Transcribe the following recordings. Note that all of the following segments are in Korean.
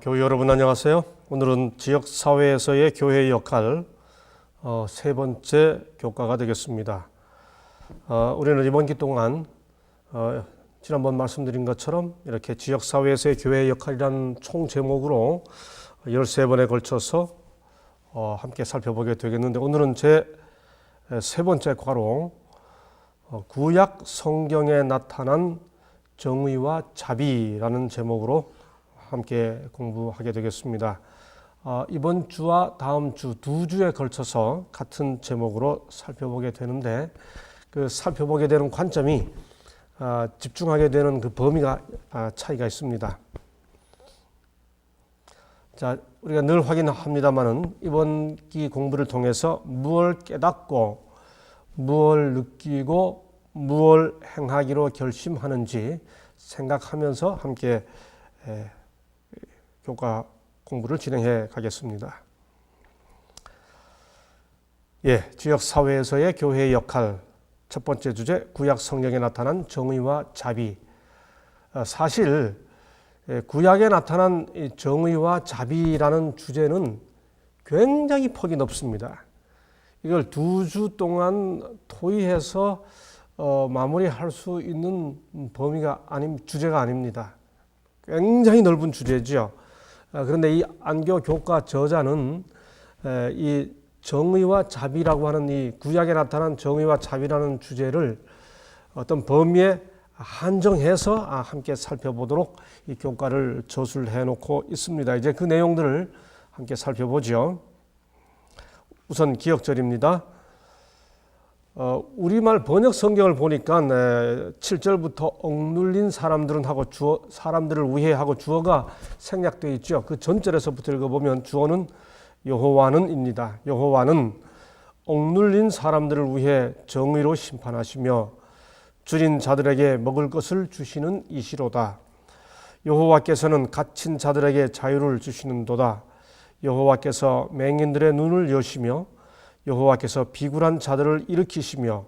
교회 여러분 안녕하세요. 오늘은 지역사회에서의 교회의 역할 세 번째 교과가 되겠습니다. 우리는 이번 기 동안 지난번 말씀드린 것처럼 이렇게 지역사회에서의 교회의 역할이라는 총 제목으로 13번에 걸쳐서 함께 살펴보게 되겠는데, 오늘은 제 세 번째 과로 구약 성경에 나타난 정의와 자비라는 제목으로 함께 공부하게 되겠습니다. 이번 주와 다음 주 두 주에 걸쳐서 같은 제목으로 살펴보게 되는데, 그 살펴보게 되는 관점이 집중하게 되는 그 범위가 차이가 있습니다. 자, 우리가 늘 확인합니다만은 이번 기 공부를 통해서 무엇을 깨닫고 무엇을 느끼고 무엇을 행하기로 결심하는지 생각하면서 함께 교과 공부를 진행해 가겠습니다. 지역사회에서의 교회의 역할, 첫 번째 주제, 구약 성경에 나타난 정의와 자비. 사실 구약에 나타난 정의와 자비라는 주제는 굉장히 폭이 넓습니다. 이걸 두 주 동안 토의해서 마무리할 수 있는 주제가 아닙니다. 굉장히 넓은 주제죠. 그런데 이 안교 교과 저자는 이 정의와 자비라고 하는 이 구약에 나타난 정의와 자비라는 주제를 어떤 범위에 한정해서 함께 살펴보도록 이 교과를 저술해 놓고 있습니다. 이제 그 내용들을 함께 살펴보죠. 우선 기억절입니다. 우리말 번역 성경을 보니까 7절부터 억눌린 사람들은 하고 사람들을 위해 하고 주어가 생략되어 있죠. 그 전절에서부터 읽어보면 주어는 여호와는입니다. 여호와는 억눌린 사람들을 위해 정의로 심판하시며 줄인 자들에게 먹을 것을 주시는 이시로다. 여호와께서는 갇힌 자들에게 자유를 주시는도다. 여호와께서 맹인들의 눈을 여시며 여호와께서 비굴한 자들을 일으키시며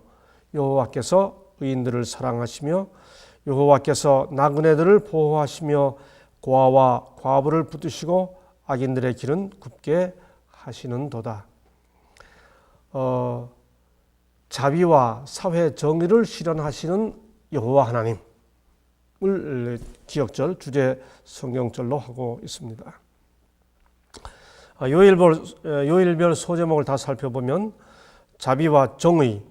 여호와께서 의인들을 사랑하시며 여호와께서 나그네들을 보호하시며 고아와 과부를 붙드시고 악인들의 길은 굽게 하시는도다. 자비와 사회 정의를 실현하시는 여호와 하나님을 기억절 주제 성경절로 하고 있습니다. 요일별 소제목을 다 살펴보면 자비와 정의,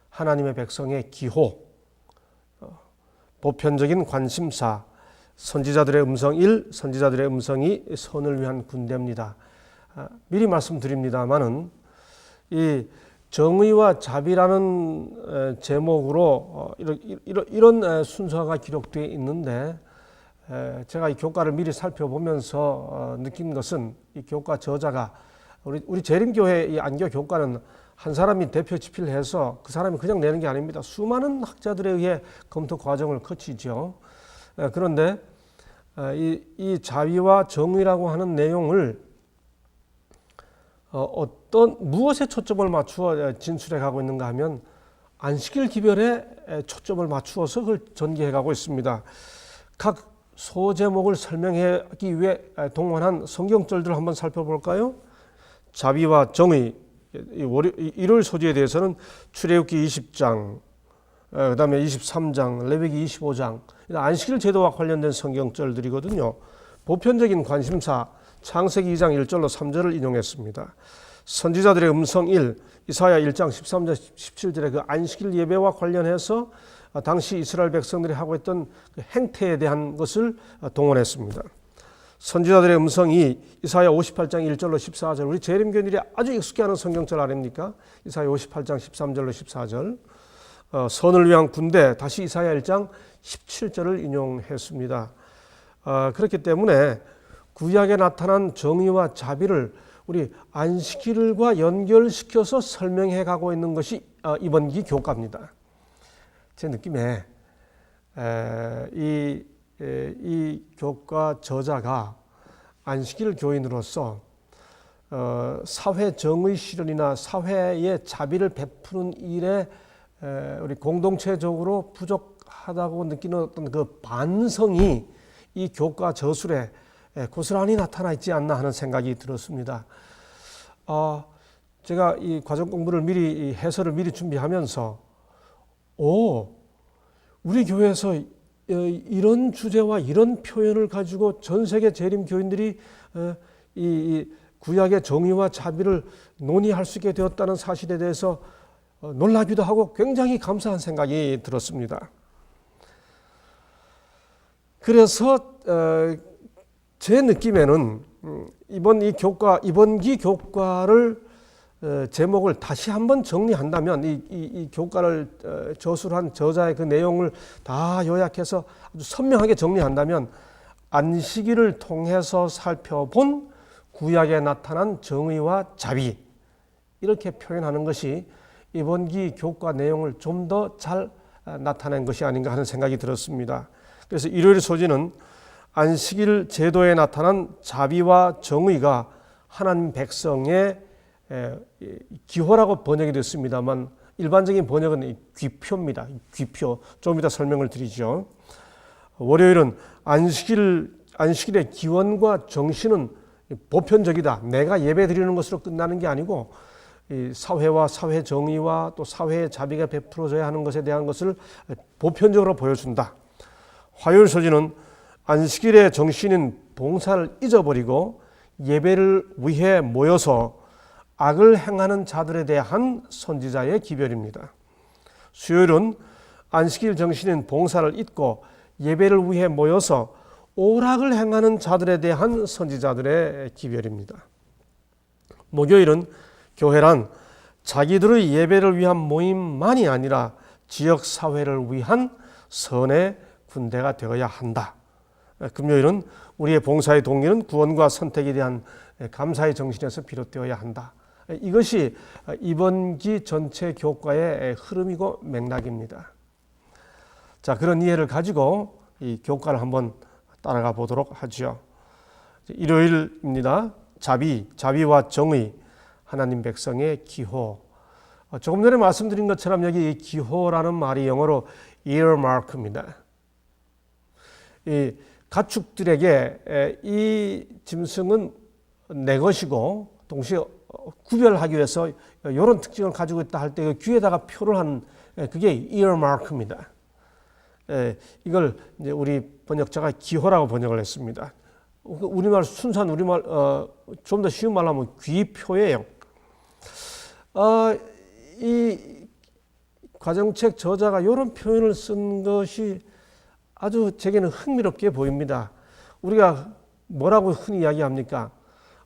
하나님의 백성의 기호, 보편적인 관심사, 선지자들의 음성 1, 선지자들의 음성 2, 선을 위한 군대입니다. 미리 말씀드립니다마는 이 정의와 자비라는 제목으로 이런 순서가 기록되어 있는데, 제가 이 교과를 미리 살펴보면서 느낀 것은 이 교과 저자가 우리 재림교회 이 안교 교과는 한 사람이 대표 집필을 해서 그 사람이 그냥 내는 게 아닙니다. 수많은 학자들에 의해 검토 과정을 거치죠. 그런데 이 자비와 정의라고 하는 내용을 무엇에 초점을 맞추어 진술해 가고 있는가 하면 안식일 기별에 초점을 맞추어서 그걸 전개해 가고 있습니다. 각 소제목을 설명하기 위해 동원한 성경절들을 한번 살펴볼까요? 자비와 정의, 일요일 소지에 대해서는 출애굽기 20장, 그 다음에 23장, 레위기 25장, 안식일 제도와 관련된 성경절들이거든요. 보편적인 관심사, 창세기 2장 1절로 3절을 인용했습니다. 선지자들의 음성 1, 이사야 1장 13절 17절의 그 안식일 예배와 관련해서 당시 이스라엘 백성들이 하고 있던 그 행태에 대한 것을 동원했습니다. 선지자들의 음성 2, 이사야 58장 1절로 14절, 우리 재림교인들이 아주 익숙해하는 성경절 아닙니까? 이사야 58장 13절로 14절, 선을 위한 군대, 다시 이사야 1장 17절을 인용했습니다. 그렇기 때문에 구약에 나타난 정의와 자비를 우리 안식일과 연결시켜서 설명해 가고 있는 것이 이번 기 교과입니다. 제 느낌에 이 교과 저자가 안식일 교인으로서 사회 정의 실현이나 사회의 자비를 베푸는 일에 우리 공동체적으로 부족하다고 느끼는 어떤 그 반성이 이 교과 저술에 고스란히 나타나 있지 않나 하는 생각이 들었습니다. 제가 이 과정 공부를 미리 이 해설을 미리 준비하면서 우리 교회에서 이런 주제와 이런 표현을 가지고 전 세계 재림 교인들이 이 구약의 정의와 자비를 논의할 수 있게 되었다는 사실에 대해서 놀라기도 하고 굉장히 감사한 생각이 들었습니다. 그래서 제 느낌에는 이번 기 교과를 제목을 다시 한번 정리한다면 이 교과를 저술한 저자의 그 내용을 다 요약해서 아주 선명하게 정리한다면 안식일을 통해서 살펴본 구약에 나타난 정의와 자비, 이렇게 표현하는 것이 이번 기 교과 내용을 좀 더 잘 나타낸 것이 아닌가 하는 생각이 들었습니다. 그래서 일요일 소지는 안식일 제도에 나타난 자비와 정의가 하나님 백성의 기호라고 번역이 됐습니다만 일반적인 번역은 귀표입니다. 귀표. 좀 이따 설명을 드리죠. 월요일은 안식일의 기원과 정신은 보편적이다. 내가 예배 드리는 것으로 끝나는 게 아니고 사회와 사회 정의와 또 사회의 자비가 베풀어져야 하는 것에 대한 것을 보편적으로 보여준다. 화요일 소지는 안식일의 정신인 봉사를 잊어버리고 예배를 위해 모여서 악을 행하는 자들에 대한 선지자의 기별입니다. 수요일은 안식일 정신인 봉사를 잊고 예배를 위해 모여서 오락을 행하는 자들에 대한 선지자들의 기별입니다. 목요일은 교회란 자기들의 예배를 위한 모임만이 아니라 지역사회를 위한 선의 군대가 되어야 한다. 금요일은 우리의 봉사의 동기는 구원과 선택에 대한 감사의 정신에서 비롯되어야 한다. 이것이 이번 기 전체 교과의 흐름이고 맥락입니다. 자, 그런 이해를 가지고 이 교과를 한번 따라가 보도록 하죠. 일요일입니다. 자비와 정의, 하나님 백성의 기호. 조금 전에 말씀드린 것처럼 여기 기호라는 말이 영어로 earmark입니다. 이 가축들에게 이 짐승은 내 것이고 동시에 구별하기 위해서 이런 특징을 가지고 있다 할 때 귀에다가 표를 한 그게 earmark입니다. 이걸 이제 우리 번역자가 기호라고 번역을 했습니다. 우리말 순수한 우리말 좀 더 쉬운 말로 하면 귀표예요. 이 과정책 저자가 이런 표현을 쓴 것이 아주 제게는 흥미롭게 보입니다. 우리가 뭐라고 흔히 이야기합니까?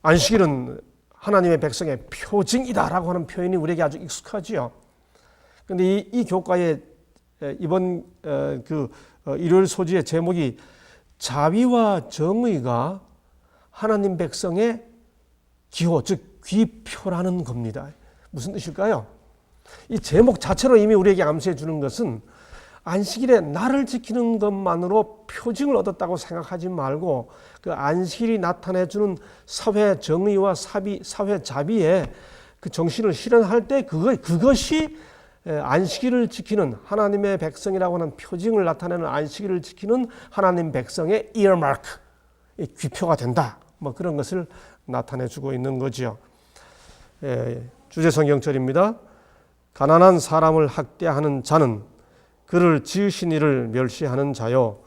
안식일은 하나님의 백성의 표징이다라고 하는 표현이 우리에게 아주 익숙하지요. 그런데 이 교과의 이번 일요일 소지의 제목이 자비와 정의가 하나님 백성의 기호, 즉 귀표라는 겁니다. 무슨 뜻일까요? 이 제목 자체로 이미 우리에게 암시해 주는 것은 안식일에 나를 지키는 것만으로 표징을 얻었다고 생각하지 말고 그 안식일이 나타내주는 사회 정의와 사회 자비의 그 정신을 실현할 때 그것이 안식일을 지키는 하나님의 백성이라고 하는 표징을 나타내는 안식일을 지키는 하나님 백성의 earmark, 귀표가 된다. 뭐 그런 것을 나타내주고 있는 거지요. 주제 성경절입니다. 가난한 사람을 학대하는 자는 그를 지으신 이를 멸시하는 자요,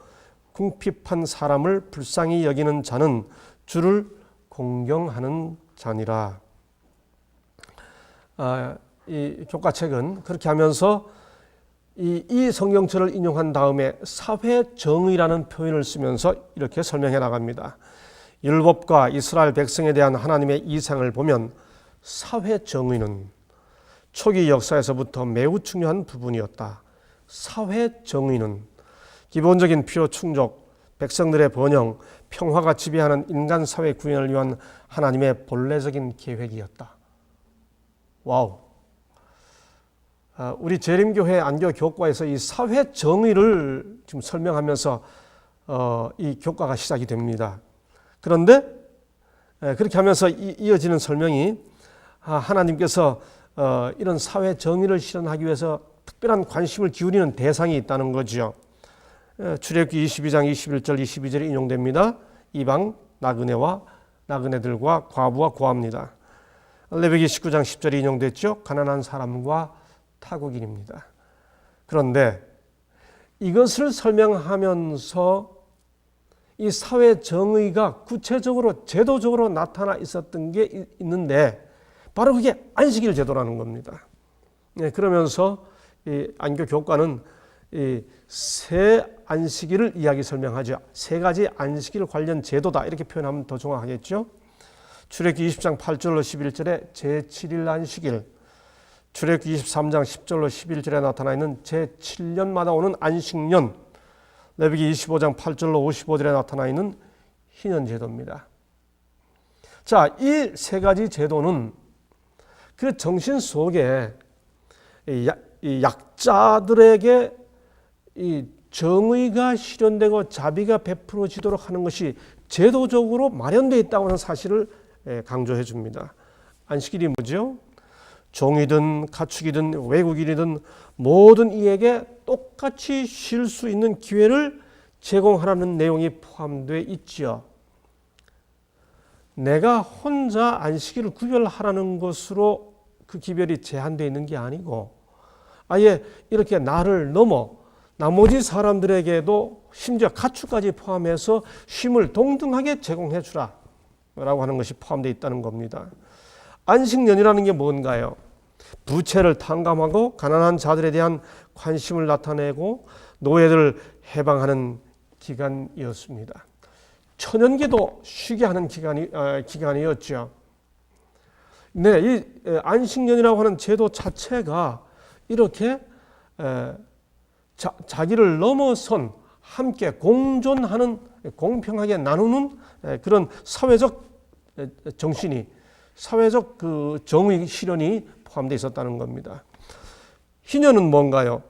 궁핍한 사람을 불쌍히 여기는 자는 주를 공경하는 자니라. 이 교과책은 그렇게 하면서 이 성경절을 인용한 다음에 사회정의라는 표현을 쓰면서 이렇게 설명해 나갑니다. 율법과 이스라엘 백성에 대한 하나님의 이상을 보면 사회정의는 초기 역사에서부터 매우 중요한 부분이었다. 사회정의는 기본적인 필요 충족, 백성들의 번영, 평화가 지배하는 인간 사회 구현을 위한 하나님의 본래적인 계획이었다. 와우. 우리 재림교회 안교 교과에서 이 사회정의를 지금 설명하면서 이 교과가 시작이 됩니다. 그런데 그렇게 하면서 이어지는 설명이 하나님께서 이런 사회정의를 실현하기 위해서 특별한 관심을 기울이는 대상이 있다는 거죠. 출애굽기 22장 21절 22절이 인용됩니다. 이방 나그네들과 과부와 고아입니다. 레위기 19장 10절이 인용됐죠. 가난한 사람과 타국인입니다. 그런데 이것을 설명하면서 이 사회 정의가 구체적으로 제도적으로 나타나 있었던 게 있는데 바로 그게 안식일 제도라는 겁니다. 그러면서 이 안교 교과는 이 새 안식일을 설명하죠. 세 가지 안식일 관련 제도다 이렇게 표현하면 더 정확하겠죠. 출애굽기 20장 8절로 11절에 제7일 안식일, 출애굽기 23장 10절로 11절에 나타나 있는 제7년마다 오는 안식년, 레위기 25장 8절로 55절에 나타나 있는 희년 제도입니다. 자, 이 세 가지 제도는 그 정신 속에 이 약자들에게 이 정의가 실현되고 자비가 베풀어지도록 하는 것이 제도적으로 마련되어 있다고 하는 사실을 강조해 줍니다. 안식일이 뭐죠? 종이든 가축이든 외국인이든 모든 이에게 똑같이 쉴 수 있는 기회를 제공하라는 내용이 포함되어 있지요. 내가 혼자 안식일을 구별하라는 것으로 그 기별이 제한되어 있는 게 아니고 아예 이렇게 나를 넘어 나머지 사람들에게도 심지어 가축까지 포함해서 쉼을 동등하게 제공해 주라 라고 하는 것이 포함되어 있다는 겁니다. 안식년이라는 게 뭔가요? 부채를 탕감하고 가난한 자들에 대한 관심을 나타내고 노예들을 해방하는 기간이었습니다. 천연계도 쉬게 하는 기간이었죠. 네, 이 안식년이라고 하는 제도 자체가 이렇게 자기를 넘어선 함께 공존하는 공평하게 나누는 그런 사회적 정신이 사회적 그 정의 실현이 포함되어 있었다는 겁니다. 희년은 뭔가요?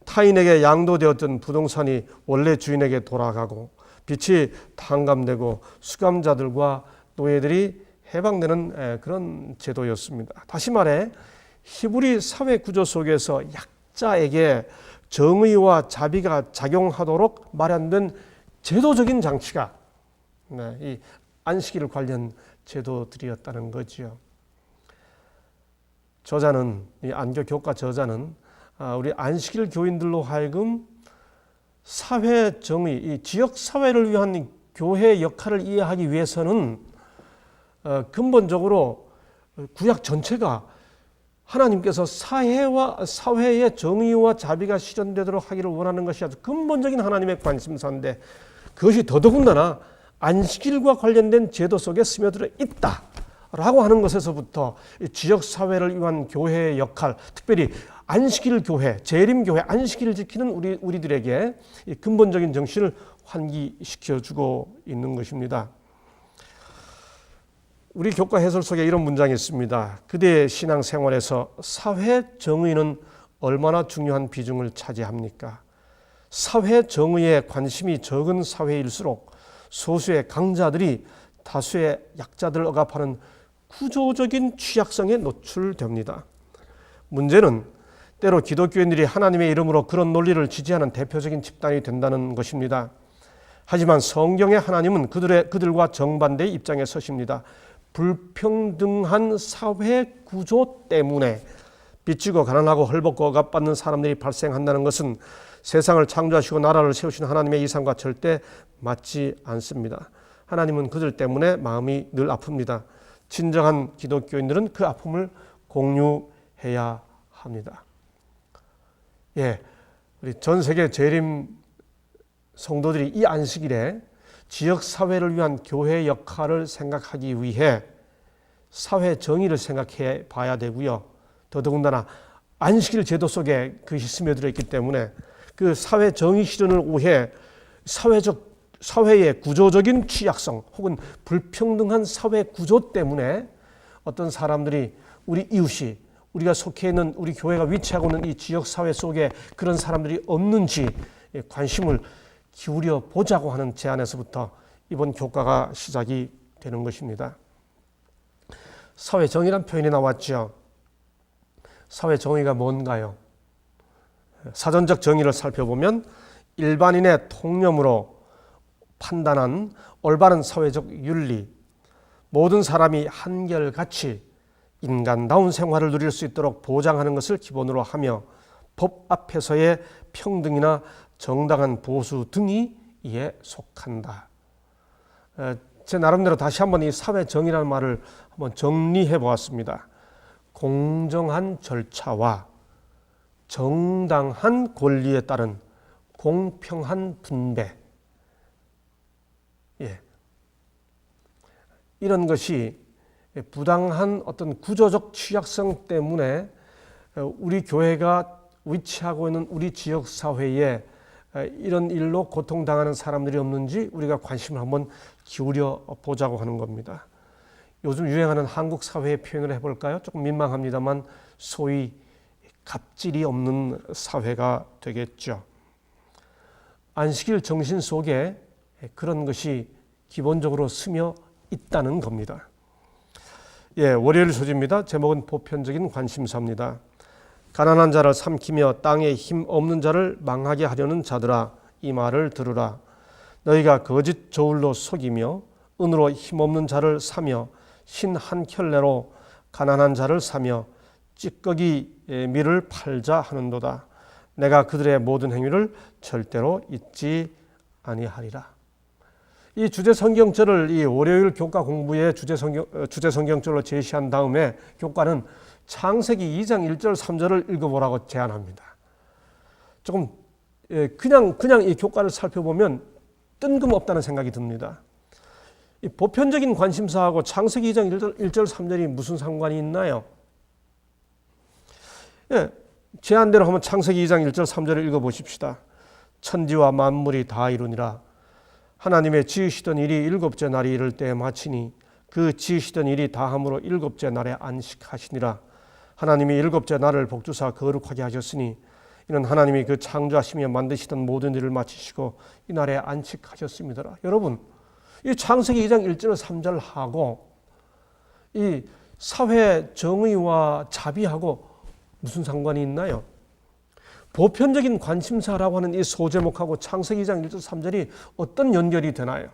타인에게 양도되었던 부동산이 원래 주인에게 돌아가고 빚이 탕감되고 수감자들과 노예들이 해방되는 그런 제도였습니다. 다시 말해 히브리 사회 구조 속에서 약자에게 정의와 자비가 작용하도록 마련된 제도적인 장치가 이 안식일 관련 제도들이었다는 거지요. 저자는 이 안교 교과 저자는 우리 안식일 교인들로 하여금 사회 정의, 이 지역 사회를 위한 교회의 역할을 이해하기 위해서는 근본적으로 구약 전체가 하나님께서 사회의 정의와 자비가 실현되도록 하기를 원하는 것이 아주 근본적인 하나님의 관심사인데 그것이 더더군다나 안식일과 관련된 제도 속에 스며들어 있다라고 하는 것에서부터 지역사회를 위한 교회의 역할, 특별히 안식일 교회, 재림교회, 안식일을 지키는 우리들에게 근본적인 정신을 환기시켜주고 있는 것입니다. 우리 교과 해설 속에 이런 문장이 있습니다. 그대의 신앙생활에서 사회 정의는 얼마나 중요한 비중을 차지합니까? 사회 정의에 관심이 적은 사회일수록 소수의 강자들이 다수의 약자들을 억압하는 구조적인 취약성에 노출됩니다. 문제는 때로 기독교인들이 하나님의 이름으로 그런 논리를 지지하는 대표적인 집단이 된다는 것입니다. 하지만 성경의 하나님은 그들과 정반대의 입장에 서십니다. 불평등한 사회 구조 때문에 빚지고 가난하고 헐벗고 억압받는 사람들이 발생한다는 것은 세상을 창조하시고 나라를 세우신 하나님의 이상과 절대 맞지 않습니다. 하나님은 그들 때문에 마음이 늘 아픕니다. 진정한 기독교인들은 그 아픔을 공유해야 합니다. 우리 전 세계 재림 성도들이 이 안식일에 지역사회를 위한 교회의 역할을 생각하기 위해 사회 정의를 생각해 봐야 되고요. 더더군다나 안식일 제도 속에 그것이 스며들어 있기 때문에 그 사회 정의 실현을 위해 사회의 구조적인 취약성 혹은 불평등한 사회 구조 때문에 어떤 사람들이 우리 이웃이 우리가 속해 있는 우리 교회가 위치하고 있는 이 지역사회 속에 그런 사람들이 없는지 관심을 기울여 보자고 하는 제안에서부터 이번 교과가 시작이 되는 것입니다. 사회정의란 표현이 나왔죠. 사회정의가 뭔가요? 사전적 정의를 살펴보면 일반인의 통념으로 판단한 올바른 사회적 윤리, 모든 사람이 한결같이 인간다운 생활을 누릴 수 있도록 보장하는 것을 기본으로 하며 법 앞에서의 평등이나 정당한 보수 등이 이에 속한다. 제 나름대로 다시 한번 이 사회정의라는 말을 한번 정리해 보았습니다. 공정한 절차와 정당한 권리에 따른 공평한 분배, 이런 것이 부당한 어떤 구조적 취약성 때문에 우리 교회가 위치하고 있는 우리 지역 사회에 이런 일로 고통당하는 사람들이 없는지 우리가 관심을 한번 기울여 보자고 하는 겁니다. 요즘 유행하는 한국 사회의 표현을 해볼까요? 조금 민망합니다만 소위 갑질이 없는 사회가 되겠죠. 안식일 정신 속에 그런 것이 기본적으로 스며 있다는 겁니다. 월요일 소지입니다. 제목은 보편적인 관심사입니다. 가난한 자를 삼키며 땅에 힘 없는 자를 망하게 하려는 자들아, 이 말을 들으라. 너희가 거짓 저울로 속이며 은으로 힘 없는 자를 사며 신 한 켤레로 가난한 자를 사며 찌꺼기 밀을 팔자 하는도다. 내가 그들의 모든 행위를 절대로 잊지 아니하리라. 이 주제 성경절을 이 월요일 교과 공부의 주제 성경절로 제시한 다음에 교과는 창세기 2장 1절 3절을 읽어보라고 제안합니다. 조금 그냥 이 교과를 살펴보면 뜬금없다는 생각이 듭니다. 이 보편적인 관심사하고 창세기 2장 1절 3절이 무슨 상관이 있나요? 제안대로 한번 창세기 2장 1절 3절을 읽어보십시다. 천지와 만물이 다 이루니라. 하나님의 지으시던 일이 일곱째 날이 이를 때에 마치니 그 지으시던 일이 다함으로 일곱째 날에 안식하시니라. 하나님이 일곱째 날을 복주사 거룩하게 하셨으니 이는 하나님이 그 창조하시며 만드시던 모든 일을 마치시고 이 날에 안식하셨습니다. 여러분, 이 창세기 2장 1절 3절하고 이 사회 정의와 자비하고 무슨 상관이 있나요? 보편적인 관심사라고 하는 이 소제목하고 창세기 2장 1절 3절이 어떤 연결이 되나요?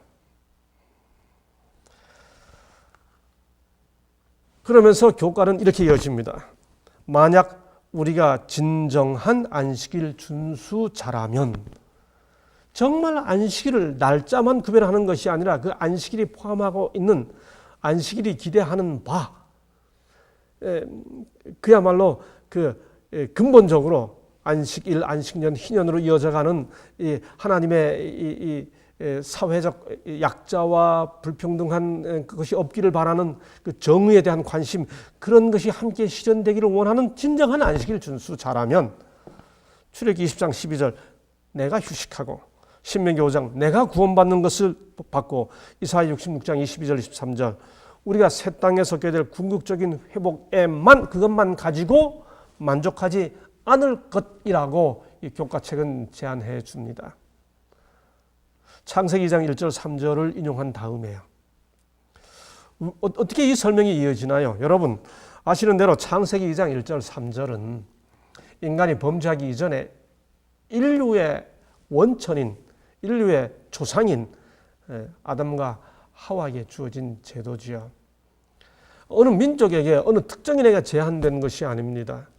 그러면서 교과는 이렇게 이어집니다. 만약 우리가 진정한 안식일 준수자라면, 정말 안식일을 날짜만 구별하는 것이 아니라 그 안식일이 포함하고 있는 안식일이 기대하는 바, 그야말로 근본적으로 안식일, 안식년, 희년으로 이어져가는 이 하나님의 이 사회적 약자와 불평등한 그것이 없기를 바라는 그 정의에 대한 관심, 그런 것이 함께 실현되기를 원하는 진정한 안식일 준수자라면 출애굽기 20장 12절 내가 휴식하고 신명기 5장 내가 구원받는 것을 받고 이사야 66장 22절 23절 우리가 새 땅에서 얻게 될 궁극적인 회복에만 그것만 가지고 만족하지 않을 것이라고 이 교과책은 제안해 줍니다. 창세기 2장 1절 3절을 인용한 다음에요. 어떻게 이 설명이 이어지나요? 여러분 아시는 대로 창세기 2장 1절 3절은 인간이 범죄하기 이전에 인류의 원천인, 인류의 조상인 아담과 하와에게 주어진 제도지요. 어느 민족에게, 어느 특정인에게 제한된 것이 아닙니다.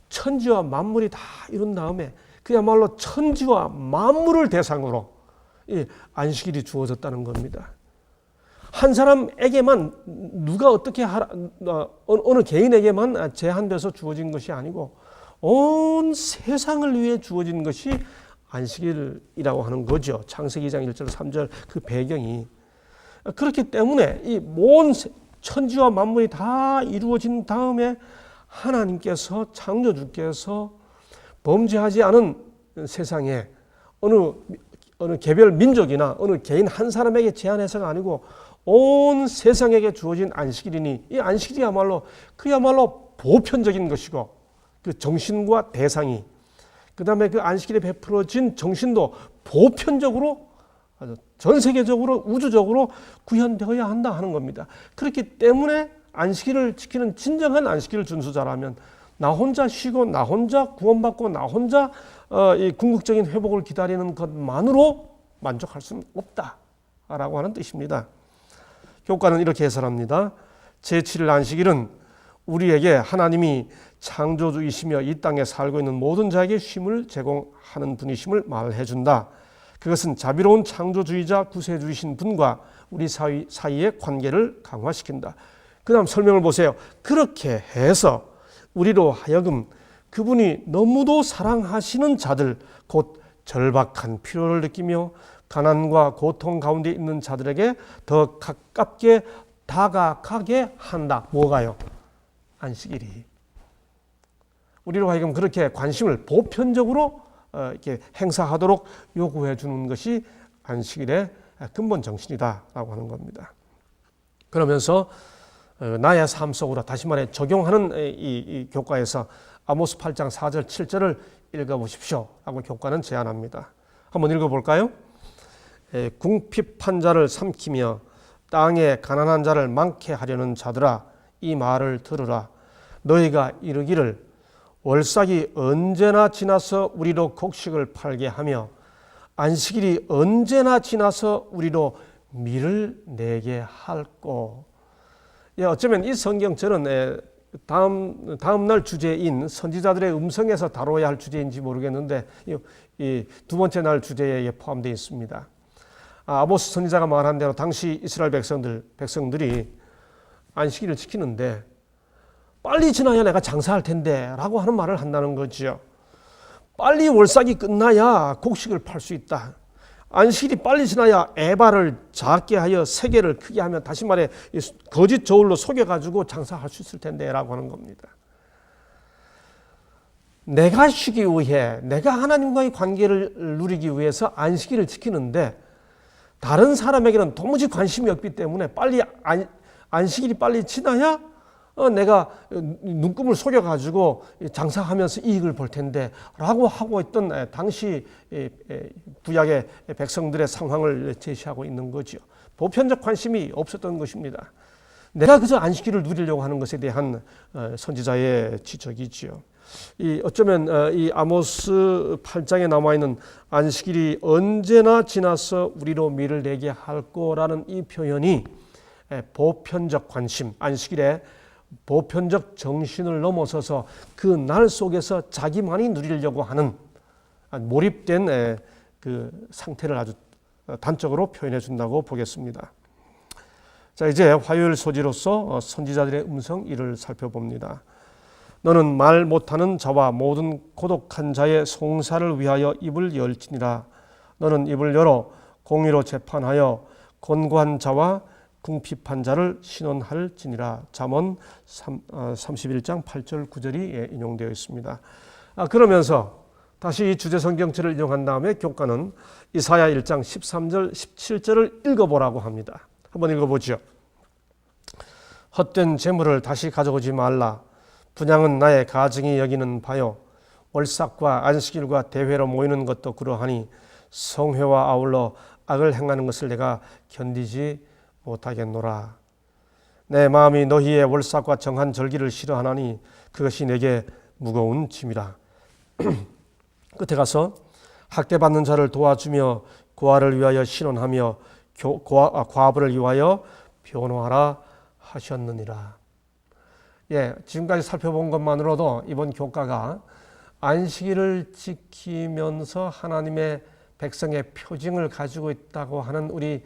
천지와 만물이 다 이룬 다음에 그야말로 천지와 만물을 대상으로 이 안식일이 주어졌다는 겁니다. 한 사람에게만 누가 어떻게 어느 개인에게만 제한돼서 주어진 것이 아니고 온 세상을 위해 주어진 것이 안식일이라고 하는 거죠. 창세기 2장 1절 3절 그 배경이. 그렇기 때문에 이 모든 천지와 만물이 다 이루어진 다음에 하나님께서, 창조주께서 범죄하지 않은 세상에 어느 개별 민족이나 어느 개인 한 사람에게 제한해서가 아니고 온 세상에게 주어진 안식일이니 이 안식일이야말로 그야말로 보편적인 것이고 그 정신과 대상이, 그 다음에 그 안식일에 베풀어진 정신도 보편적으로 전 세계적으로 우주적으로 구현되어야 한다 하는 겁니다. 그렇기 때문에 안식일을 지키는 진정한 안식일 준수자라면 나 혼자 쉬고 나 혼자 구원받고 나 혼자 이 궁극적인 회복을 기다리는 것만으로 만족할 수는 없다. 라고 하는 뜻입니다. 교과는 이렇게 해설합니다. 제7일 안식일은 우리에게 하나님이 창조주이시며 이 땅에 살고 있는 모든 자에게 쉼을 제공하는 분이심을 말해 준다. 그것은 자비로운 창조주의자 구세주이신 분과 우리 사이의 관계를 강화시킨다. 그 다음 설명을 보세요. 그렇게 해서 우리로 하여금 그분이 너무도 사랑하시는 자들, 곧 절박한 필요를 느끼며 가난과 고통 가운데 있는 자들에게 더 가깝게 다가가게 한다. 뭐가요? 안식일이. 우리로 하여금 그렇게 관심을 보편적으로 이렇게 행사하도록 요구해 주는 것이 안식일의 근본 정신이다라고 하는 겁니다. 그러면서 나의 삶 속으로 다시 말해 적용하는 이 교과에서 아모스 8장 4절 7절을 읽어보십시오 라고 교과는 제안합니다. 한번 읽어볼까요? 궁핍한 자를 삼키며 땅에 가난한 자를 많게 하려는 자들아 이 말을 들으라. 너희가 이르기를 월삭이 언제나 지나서 우리로 곡식을 팔게 하며 안식일이 언제나 지나서 우리로 밀을 내게 할꼬. 어쩌면 이 성경절은 다음 날 주제인 선지자들의 음성에서 다뤄야 할 주제인지 모르겠는데 이 두 번째 날 주제에 포함되어 있습니다. 아모스 선지자가 말한 대로 당시 이스라엘 백성들이 안식일을 지키는데 빨리 지나야 내가 장사할 텐데 라고 하는 말을 한다는 거죠. 빨리 월삭이 끝나야 곡식을 팔 수 있다. 안식일이 빨리 지나야 에바를 작게 하여 세계를 크게 하면 다시 말해 거짓 저울로 속여가지고 장사할 수 있을 텐데 라고 하는 겁니다. 내가 쉬기 위해 내가 하나님과의 관계를 누리기 위해서 안식일을 지키는데 다른 사람에게는 도무지 관심이 없기 때문에 빨리 안식일이 빨리 지나야 내가 눈금을 속여가지고 장사하면서 이익을 볼 텐데 라고 하고 있던 당시 구약의 백성들의 상황을 제시하고 있는 거죠. 보편적 관심이 없었던 것입니다. 내가 그저 안식일을 누리려고 하는 것에 대한 선지자의 지적이지요. 어쩌면 이 아모스 8장에 남아있는 안식일이 언제나 지나서 우리로 밀을 내게 할 거라는 이 표현이 보편적 관심, 안식일의 보편적 정신을 넘어서서 그 날 속에서 자기만이 누리려고 하는 몰입된 그 상태를 아주 단적으로 표현해 준다고 보겠습니다. 자, 이제 화요일 소지로서 선지자들의 음성 이를 살펴봅니다. 너는 말 못하는 자와 모든 고독한 자의 송사를 위하여 입을 열지니라. 너는 입을 열어 공의로 재판하여 곤고한 자와 궁핍한 자를 신원할지니라. 잠언 31장 8절 9절이 인용되어 있습니다. 그러면서 다시 이 주제 성경체를 인용한 다음에 교과는 이사야 1장 13절 17절을 읽어보라고 합니다. 한번 읽어보죠. 헛된 재물을 다시 가져오지 말라. 분양은 나의 가증이 여기는 바요. 월삭과 안식일과 대회로 모이는 것도 그러하니 성회와 아울러 악을 행하는 것을 내가 견디지 못하겠노라. 내 마음이 너희의 월삭과 정한 절기를 싫어하나니 그것이 내게 무거운 짐이라. 끝에 가서 학대받는 자를 도와주며 고아를 위하여 신원하며 과부를 위하여 변호하라 하셨느니라. 지금까지 살펴본 것만으로도 이번 교과가 안식일을 지키면서 하나님의 백성의 표징을 가지고 있다고 하는 우리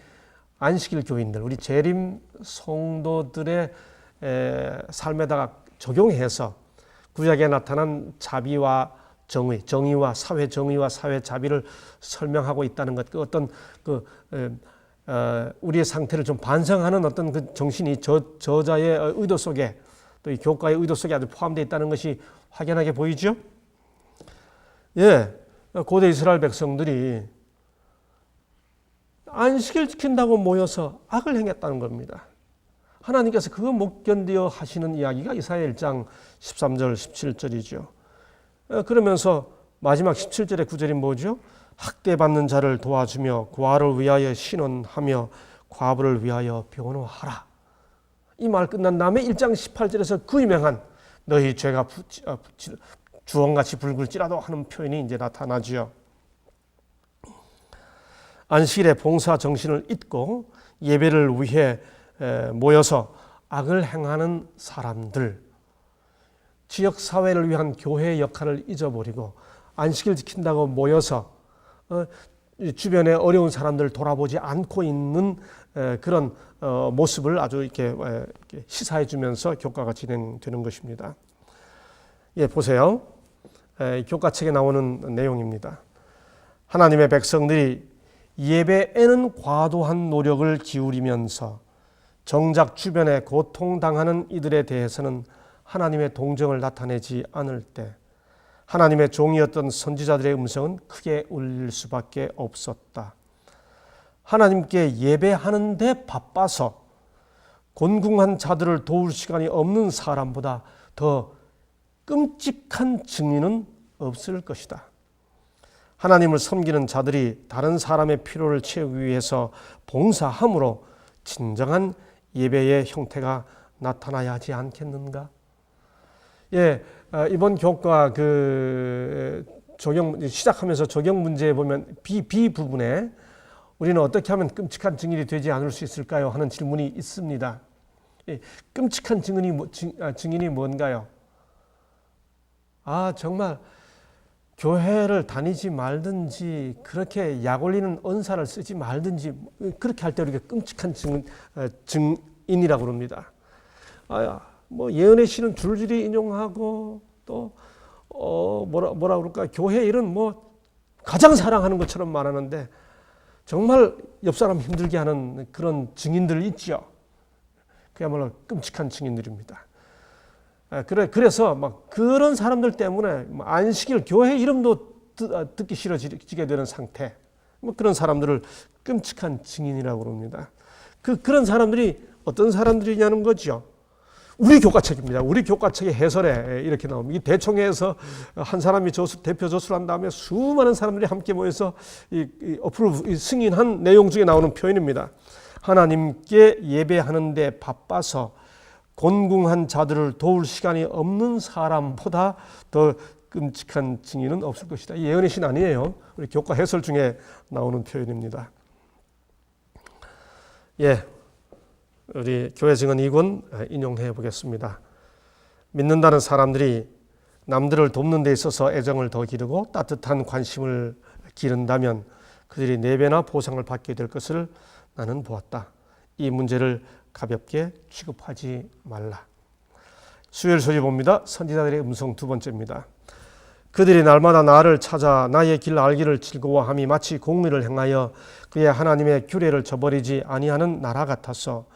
안식일 교인들, 우리 재림 성도들의 삶에다가 적용해서 구약에 나타난 자비와 정의와 사회 정의와 사회 자비를 설명하고 있다는 것, 어떤 우리의 상태를 좀 반성하는 어떤 그 정신이 저자의 의도 속에 또 이 교과의 의도 속에 아주 포함되어 있다는 것이 확연하게 보이죠? 고대 이스라엘 백성들이 안식일 지킨다고 모여서 악을 행했다는 겁니다. 하나님께서 그거 못 견디어 하시는 이야기가 이사야 1장 13절 17절이죠. 그러면서 마지막 17절의 구절이 뭐죠? 학대받는 자를 도와주며 고아를 위하여 신원하며 과부를 위하여 변호하라. 이 말 끝난 다음에 1장 18절에서 그 유명한 너희 죄가 주홍같이 붉을지라도 하는 표현이 이제 나타나죠. 안식일의 봉사 정신을 잊고 예배를 위해 모여서 악을 행하는 사람들, 지역사회를 위한 교회의 역할을 잊어버리고 안식일 지킨다고 모여서 주변에 어려운 사람들을 돌아보지 않고 있는 그런 모습을 아주 이렇게 시사해 주면서 교과가 진행되는 것입니다. 예, 보세요. 교과책에 나오는 내용입니다. 하나님의 백성들이 예배에는 과도한 노력을 기울이면서 정작 주변에 고통당하는 이들에 대해서는 하나님의 동정을 나타내지 않을 때 하나님의 종이었던 선지자들의 음성은 크게 울릴 수밖에 없었다. 하나님께 예배하는 데 바빠서 곤궁한 자들을 도울 시간이 없는 사람보다 더 끔찍한 증인은 없을 것이다. 하나님을 섬기는 자들이 다른 사람의 필요를 채우기 위해서 봉사함으로 진정한 예배의 형태가 나타나야 하지 않겠는가? 예, 이번 교과 시작하면서 적용 문제에 보면 B 부분에 우리는 어떻게 하면 끔찍한 증인이 되지 않을 수 있을까요? 하는 질문이 있습니다. 예, 끔찍한 증인이 뭔가요? 정말 교회를 다니지 말든지 그렇게 약 올리는 언사를 쓰지 말든지 그렇게 할 때 우리가 끔찍한 증인이라고 그럽니다. 예언의 시는 줄줄이 인용하고 또 뭐라 그럴까, 교회 일은 가장 사랑하는 것처럼 말하는데 정말 옆 사람 힘들게 하는 그런 증인들 있죠. 그야말로 끔찍한 증인들입니다. 그래서 그런 사람들 때문에 안식일 교회 이름도 듣기 싫어지게 되는 상태, 그런 사람들을 끔찍한 증인이라고 그럽니다. 그런 사람들이 어떤 사람들이냐는 거죠. 우리 교과책입니다. 우리 교과책의 해설에 이렇게 나옵니다. 이 대총회에서 한 사람이 대표 조수를 한 다음에 수많은 사람들이 함께 모여서 승인한 내용 중에 나오는 표현입니다. 하나님께 예배하는 데 바빠서 곤궁한 자들을 도울 시간이 없는 사람보다 더 끔찍한 증인은 없을 것이다. 예언의 신 아니에요. 우리 교과 해설 중에 나오는 표현입니다. 예, 우리 교회 증언 2권 인용해 보겠습니다. 믿는다는 사람들이 남들을 돕는 데 있어서 애정을 더 기르고 따뜻한 관심을 기른다면 그들이 4배나 보상을 받게 될 것을 나는 보았다. 이 문제를 가볍게 취급하지 말라. 수요일 소집봅니다. 선지자들의 음성 2번째입니다. 그들이 날마다 나를 찾아 나의 길 알기를 즐거워함이 마치 공의를 행하여 그의 하나님의 규례를 저버리지 아니하는 나라 같아서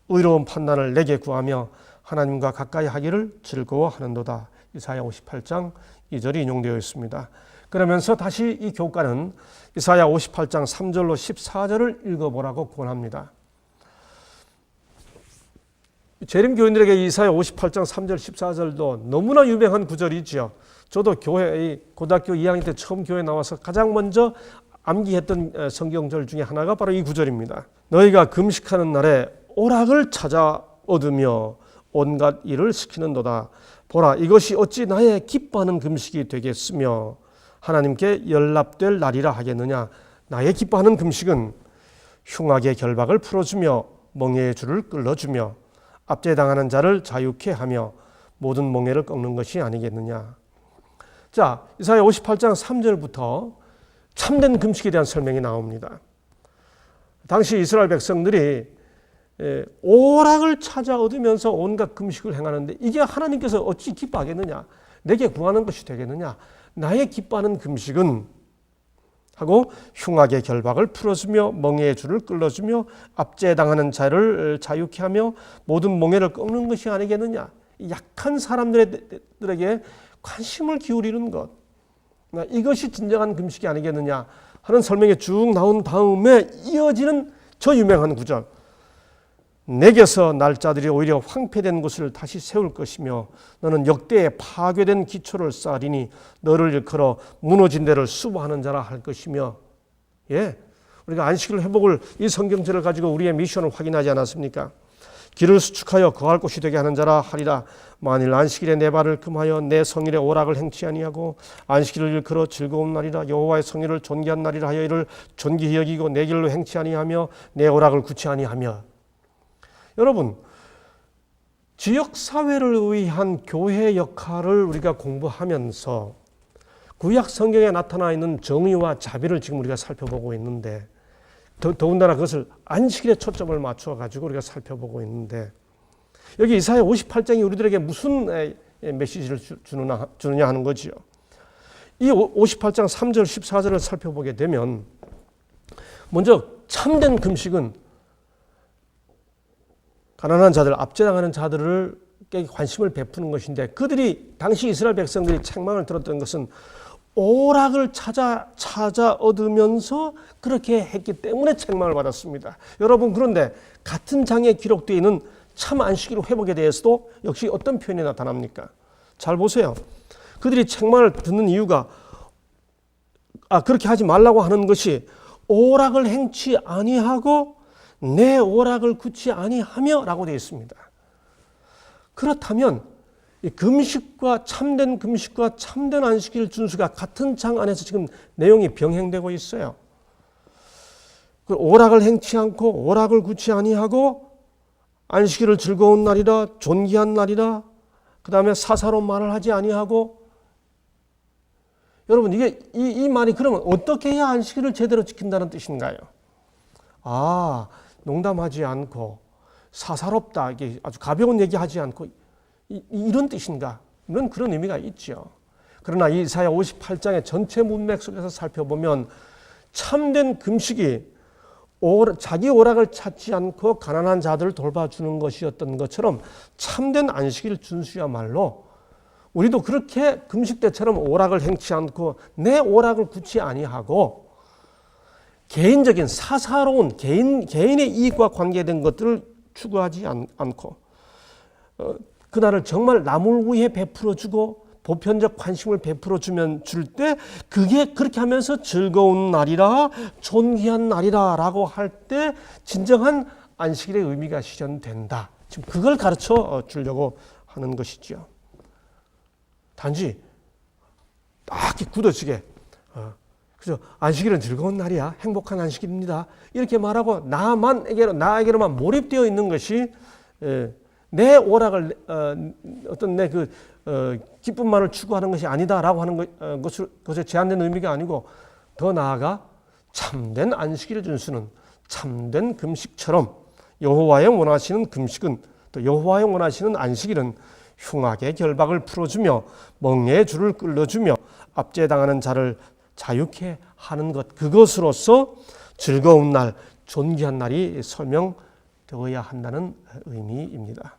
의로운 판단을 내게 구하며 하나님과 가까이 하기를 즐거워하는도다. 이사야 58장 2절이 인용되어 있습니다. 그러면서 다시 이 교과는 이사야 58장 3절로 14절을 읽어보라고 권합니다. 재림교인들에게 이사야 58장 3절 14절도 너무나 유명한 구절이죠. 저도 고등학교 2학년 때 처음 교회 나와서 가장 먼저 암기했던 성경절 중에 하나가 바로 이 구절입니다. 너희가 금식하는 날에 오락을 찾아 얻으며 온갖 일을 시키는도다. 보라, 이것이 어찌 나의 기뻐하는 금식이 되겠으며 하나님께 연락될 날이라 하겠느냐. 나의 기뻐하는 금식은 흉악의 결박을 풀어주며 멍에의 줄을 끌어주며 압제당하는 자를 자유케 하며 모든 멍에를 꺾는 것이 아니겠느냐. 자, 이사야 58장 3절부터 참된 금식에 대한 설명이 나옵니다. 당시 이스라엘 백성들이 오락을 찾아 얻으면서 온갖 금식을 행하는데 이게 하나님께서 어찌 기뻐하겠느냐, 내게 구하는 것이 되겠느냐. 나의 기뻐하는 금식은 하고 흉악의 결박을 풀어주며 멍에의 줄을 끌어주며 압제당하는 자를 자유케 하며 모든 멍에를 꺾는 것이 아니겠느냐. 약한 사람들에게 관심을 기울이는 것, 이것이 진정한 금식이 아니겠느냐 하는 설명이 쭉 나온 다음에 이어지는 저 유명한 구절, 내게서 날짜들이 오히려 황폐된 곳을 다시 세울 것이며 너는 역대에 파괴된 기초를 쌓으리니 너를 일컬어 무너진 데를 수보하는 자라 할 것이며. 예, 우리가 안식일 회복을 이 성경절을 가지고 우리의 미션을 확인하지 않았습니까? 길을 수축하여 거할 곳이 되게 하는 자라 하리라. 만일 안식일에 내 발을 금하여 내 성일에 오락을 행치 아니하고 안식일을 일컬어 즐거운 날이라 여호와의 성일을 존귀한 날이라 하여 이를 존귀히 여기고 내 길로 행치 아니하며 내 오락을 굳지 아니하며. 여러분, 지역사회를 위한 교회 역할을 우리가 공부하면서 구약 성경에 나타나 있는 정의와 자비를 지금 우리가 살펴보고 있는데, 더군다나 그것을 안식일에 초점을 맞춰 가지고 우리가 살펴보고 있는데, 여기 이사야 58장이 우리들에게 무슨 메시지를 주느냐 하는 거지요. 이 58장 3절 14절을 살펴보게 되면, 먼저 참된 금식은 가난한 자들, 압제당하는 자들에게 관심을 베푸는 것인데, 그들이 당시 이스라엘 백성들이 책망을 들었던 것은 오락을 찾아 얻으면서 그렇게 했기 때문에 책망을 받았습니다. 여러분, 그런데 같은 장에 기록되어 있는 참 안식일 회복에 대해서도 역시 어떤 표현이 나타납니까? 잘 보세요. 그들이 책망을 듣는 이유가 그렇게 하지 말라고 하는 것이 오락을 행치 아니하고 내 오락을 굳지 아니하며 라고 되어 있습니다. 그렇다면 이 금식과 참된 안식일 준수가 같은 장 안에서 지금 내용이 병행되고 있어요. 그 오락을 행치 않고 오락을 굳지 아니하고 안식일을 즐거운 날이라 존귀한 날이라, 그 다음에 사사로운 말을 하지 아니하고. 여러분, 이게 이 말이 그러면 어떻게 해야 안식일을 제대로 지킨다는 뜻인가요? 농담하지 않고 사사롭다, 이게 아주 가벼운 얘기하지 않고 이런 뜻인가? 이런 그런 의미가 있죠. 그러나 이사야 58장의 전체 문맥 속에서 살펴보면 참된 금식이 자기 오락을 찾지 않고 가난한 자들을 돌봐주는 것이었던 것처럼 참된 안식일 준수야말로 우리도 그렇게 금식 때처럼 오락을 행치 않고 내 오락을 굳지 아니하고 개인적인 사사로운 개인의 이익과 관계된 것들을 추구하지 않고 그날을 정말 남을 위해 베풀어주고 보편적 관심을 베풀어주면 줄 때 그게 그렇게 하면서 즐거운 날이라 존귀한 날이라 라고 할 때 진정한 안식일의 의미가 실현된다. 지금 그걸 가르쳐 주려고 하는 것이죠. 단지 딱 굳어지게 그죠? 안식일은 즐거운 날이야, 행복한 안식일입니다, 이렇게 말하고 나에게로만 몰입되어 있는 것이 내 오락을 어떤 내 기쁨만을 추구하는 것이 아니다라고 하는 것에 제한된 의미가 아니고, 더 나아가 참된 안식일을 준수는 참된 금식처럼 여호와의 원하시는 금식은, 또 여호와의 원하시는 안식일은 흉악의 결박을 풀어주며 멍에의 줄을 끌어주며 압제당하는 자를 자유케 하는 것, 그것으로서 즐거운 날, 존귀한 날이 설명되어야 한다는 의미입니다.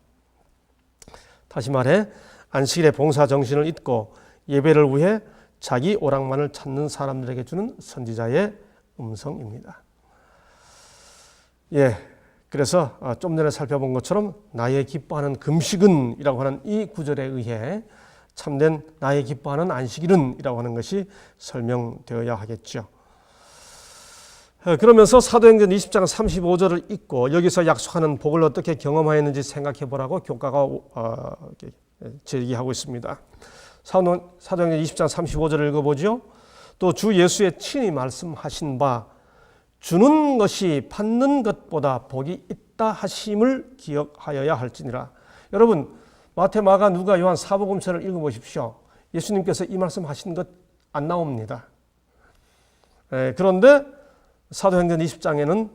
다시 말해 안식일의 봉사 정신을 잊고 예배를 위해 자기 오락만을 찾는 사람들에게 주는 선지자의 음성입니다. 그래서 좀 전에 살펴본 것처럼 나의 기뻐하는 금식은 이라고 하는 이 구절에 의해 참된 나의 기뻐하는 안식일은 이라고 하는 것이 설명되어야 하겠죠. 그러면서 사도행전 20장 35절을 읽고 여기서 약속하는 복을 어떻게 경험하였는지 생각해 보라고 교과가 제기하고 있습니다. 사도행전 20장 35절을 읽어보죠. 또 주 예수의 친히 말씀하신 바 주는 것이 받는 것보다 복이 있다 하심을 기억하여야 할지니라. 여러분, 마태, 마가, 누가, 요한 사복음서를 읽어보십시오. 예수님께서 이 말씀하신 것 안 나옵니다. 그런데 사도행전 20장에는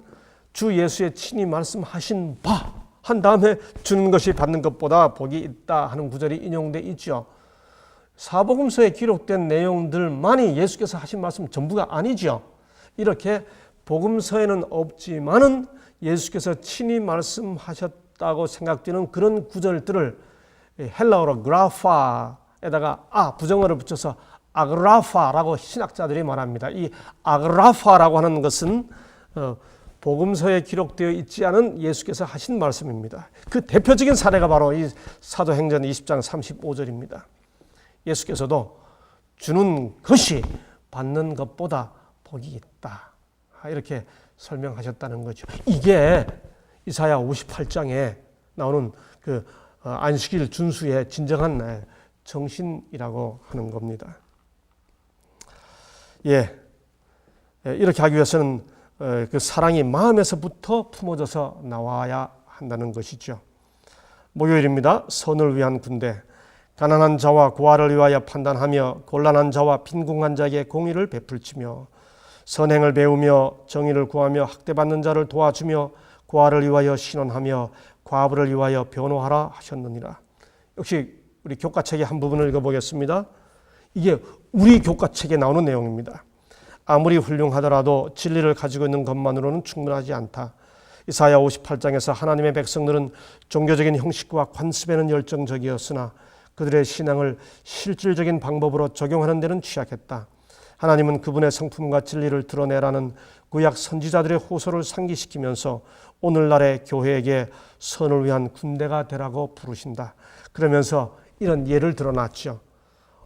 주 예수의 친히 말씀하신 바 한 다음에 주는 것이 받는 것보다 복이 있다 하는 구절이 인용되어 있죠. 사복음서에 기록된 내용들만이 예수께서 하신 말씀 전부가 아니죠. 이렇게 복음서에는 없지만은 예수께서 친히 말씀하셨다고 생각되는 그런 구절들을 헬라어로 그라파에다가 부정어를 붙여서 아그라파라고 신학자들이 말합니다. 이 아그라파라고 하는 것은 복음서에 기록되어 있지 않은 예수께서 하신 말씀입니다. 그 대표적인 사례가 바로 이 사도행전 20장 35절입니다. 예수께서도 주는 것이 받는 것보다 복이 있다, 이렇게 설명하셨다는 거죠. 이게 이사야 58장의 나오는 그 안식일 준수의 진정한 정신이라고 하는 겁니다. 이렇게 하기 위해서는 그 사랑이 마음에서부터 품어져서 나와야 한다는 것이죠. 목요일입니다. 선을 위한 군대. 가난한 자와 고아를 위하여 판단하며 곤란한 자와 빈궁한 자에게 공의를 베풀치며 선행을 배우며 정의를 구하며 학대받는 자를 도와주며 고아를 위하여 신원하며 과부를 위하여 변호하라 하셨느니라. 역시 우리 교과책의 한 부분을 읽어보겠습니다. 이게 우리 교과책에 나오는 내용입니다. 아무리 훌륭하더라도 진리를 가지고 있는 것만으로는 충분하지 않다. 이사야 58장에서 하나님의 백성들은 종교적인 형식과 관습에는 열정적이었으나 그들의 신앙을 실질적인 방법으로 적용하는 데는 취약했다. 하나님은 그분의 성품과 진리를 드러내라는 구약 선지자들의 호소를 상기시키면서 오늘날의 교회에게 선을 위한 군대가 되라고 부르신다. 그러면서 이런 예를 들어놨죠.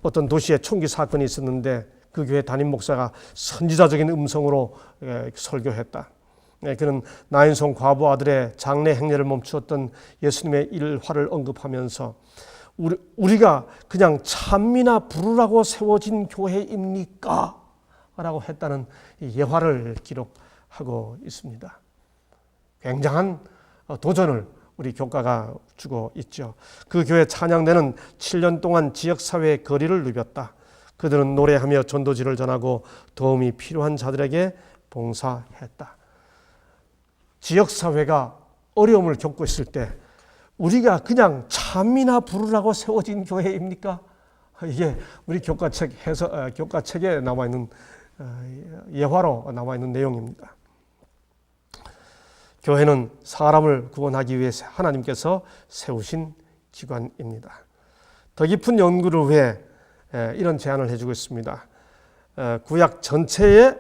어떤 도시에 총기 사건이 있었는데 그 교회 담임 목사가 선지자적인 음성으로 설교했다. 그는 나인송 과부 아들의 장례 행례를 멈추었던 예수님의 일화를 언급하면서 우리가 그냥 찬미나 부르라고 세워진 교회입니까? 라고 했다는 예화를 기록하고 있습니다. 굉장한 도전을 우리 교과가 주고 있죠. 그 교회 찬양대는 7년 동안 지역사회의 거리를 누볐다. 그들은 노래하며 전도지를 전하고 도움이 필요한 자들에게 봉사했다. 지역사회가 어려움을 겪고 있을 때 우리가 그냥 찬미나 부르라고 세워진 교회입니까? 이게 우리 교과책에 나와 있는 예화로 나와 있는 내용입니다. 교회는 사람을 구원하기 위해서 하나님께서 세우신 기관입니다. 더 깊은 연구를 위해 이런 제안을 해주고 있습니다. 구약 전체에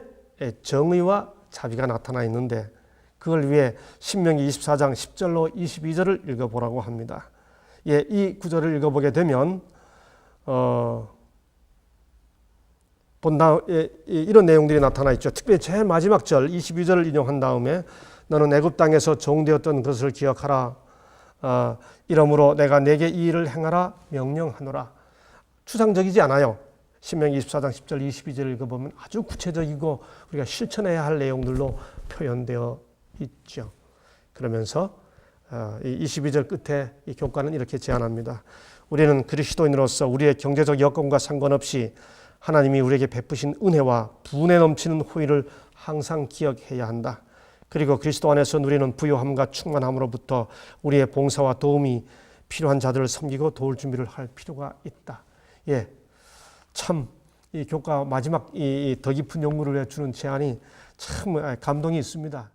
정의와 자비가 나타나 있는데 그걸 위해 신명기 24장 10절로 22절을 읽어보라고 합니다. 이 구절을 읽어보게 되면 이런 내용들이 나타나 있죠. 특별히 제일 마지막 절 22절을 인용한 다음에 너는 애굽 땅에서 종되었던 것을 기억하라. 이러므로 내가 내게 이 일을 행하라 명령하노라. 추상적이지 않아요. 신명기 24장 10절 22절을 읽어보면 아주 구체적이고 우리가 실천해야 할 내용들로 표현되어 있죠. 그러면서 22절 끝에 이 교과는 이렇게 제안합니다. 우리는 그리스도인으로서 우리의 경제적 여건과 상관없이 하나님이 우리에게 베푸신 은혜와 분에 넘치는 호의를 항상 기억해야 한다. 그리고 그리스도 안에서 누리는 부요함과 충만함으로부터 우리의 봉사와 도움이 필요한 자들을 섬기고 도울 준비를 할 필요가 있다. 참 이 교과 마지막 이 더 깊은 연구를 해주는 제안이 참 감동이 있습니다.